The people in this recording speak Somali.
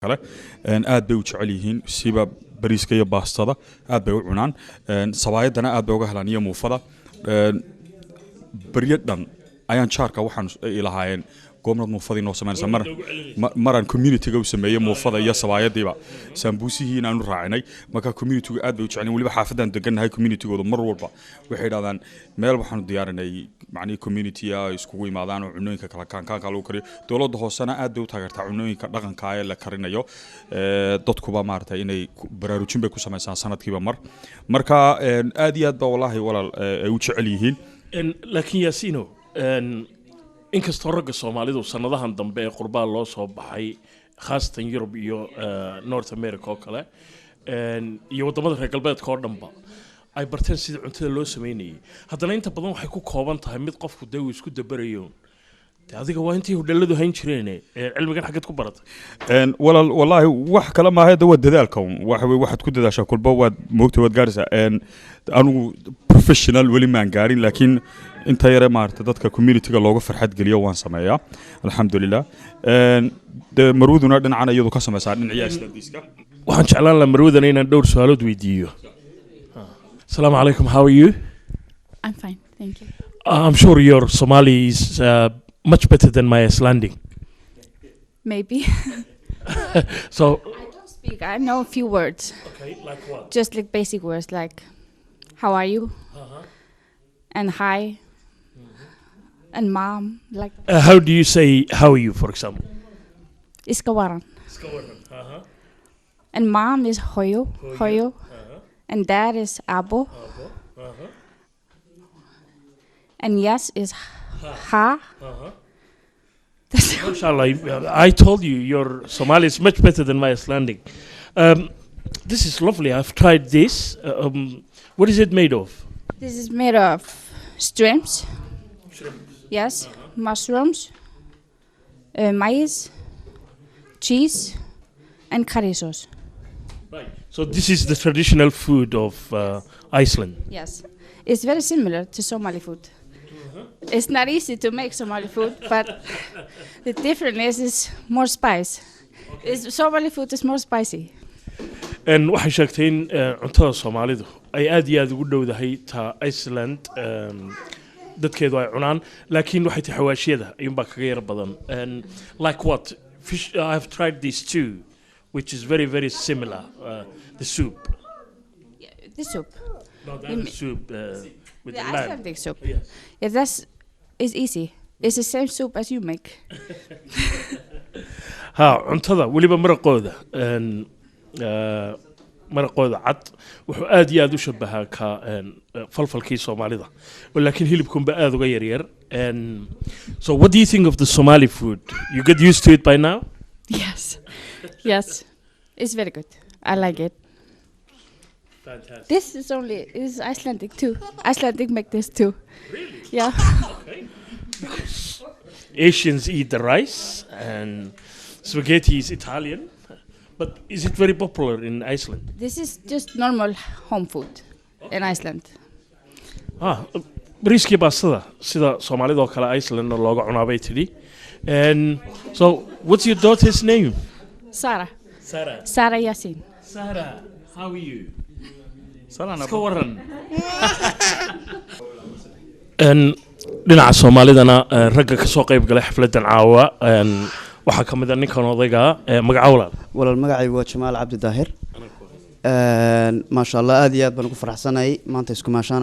kale aad bay u jecel yihiin siba bariiska iyo baastada aad bay u cunaan sabaayadana aad bay uga helaan iyo muufada baryadan ayaan jaarka waxaan ilaahayeen goomnad muufadii noo sameynaysa maran community-ga u sameeyay muufada iyo sabaayadiiba sambuusihii inaanu raacinay marka community-gu aad bay u jecel waliba xaafadan deganahay community-gooda mar walba waxay yiraahdaan meel waxaan diyaarinay macni community-ga iskugu imaadaan oo cunooyinka kala kaanka lagu kariyo dawladda hoosana aad bay u taageertaa cunooyinka dhaqanka ee la karinayo dadkuba maartay inay baraarujin bay ku sameeyaan sanadkiiba marka aad iyo aad ba wallahi walaal ay u jecel yihiin laakiin yaasino inkastoo ragga Soomaalidu sanadahan dambe ee qurbaan loo soo baxay khaasatan Europe iyo North America oo kale iyo wadamada reer galbeedka oo dhanba ay barteen sida cuntada loo sameeyay haddana inta badan waxay ku kooban tahay mid qofku daw isku dabarayo adiga waa intii hudheeladu hayn jireen cilmigan xagad ku baratay wallahi wax kala ma hayda wad dadaalka waxaad ku dadaashaa kulba waad moogtay wad gaarisa anigu professional wali maan gaarin laakiin inta yare maarta dadka community-ga looga farxad geliyo waan sameeyaa alxamdulillah marwaduna dhinacana iyadu ka sameeysaa dhinaciya islaamkiiska waxaan jeclaan lahaa marwadana inaan dhowr su'aalood weydiiyo Assalamu alaikum, how are you? I'm fine, thank you. I'm sure your Somali is much better than my Icelandic. Maybe. So I don't speak. I know a few words. Okay, like what? Just like basic words like how are you? And hi. And mom. Like How do you say how are you, for example? iskawaran. And mom is hoyo. Hoyo. And dad is abo. And yes is ha. Inshallah, I told you your Somali is much better than my Icelandic. This is lovely. I've tried this. What is it made of? This is made of shrimps. Yes, mushrooms, maize, cheese, and curry sauce. Right. So this is the traditional food of Iceland. Yes, it's very similar to Somali food. It's not easy to make Somali food, but the difference is more spice. Somali food is more spicy. And waxay sheegteen cuntada Soomaalidu ay aad iyo aad ugu dhowdahay ta Iceland dadkeedu ay cunaan laakiin waxay tahay xawaashiyada ayuunba kaga yar badan and like what fish I've tried these two which is very very similar the soup. Yeah, the soup. No, the soup with the lamb. Icelandic soup. Yes. Yeah, that's is easy. It's the same soup as you make. Ha cuntada waliba maraqooda maraqooda cad wuxuu aad iyo aad u shabahaa ka falfalkii Soomaalida laakiin hilibkunba aad uga yar yar so what do you think of the Somali food you get used to it by now? Yes. Yes. It's very good. I like it. Fantastic. This is Icelandic too. Icelandic make this too. Really? Yeah. Okay. Because Asians eat the rice and spaghetti is Italian. But is it very popular in Iceland? This is just normal home food in Iceland. Bariiska baastada sida Soomaalida oo kale Iceland looga cunaabay tidi. And so what's your daughter's name? Sarah. Sarah. Sarah Yasin. Sarah, how are you? salana Iska waran. Dhinaca Soomaalidana ragga ka soo qayb galay xafladan caawa waxa kamid ah ninkan odayga magacawla walaal magacaygu waa Jamaal Cabdi Daahir ma sha Allah aad iyo aad baan ugu faraxsanahay maanta isku maashaan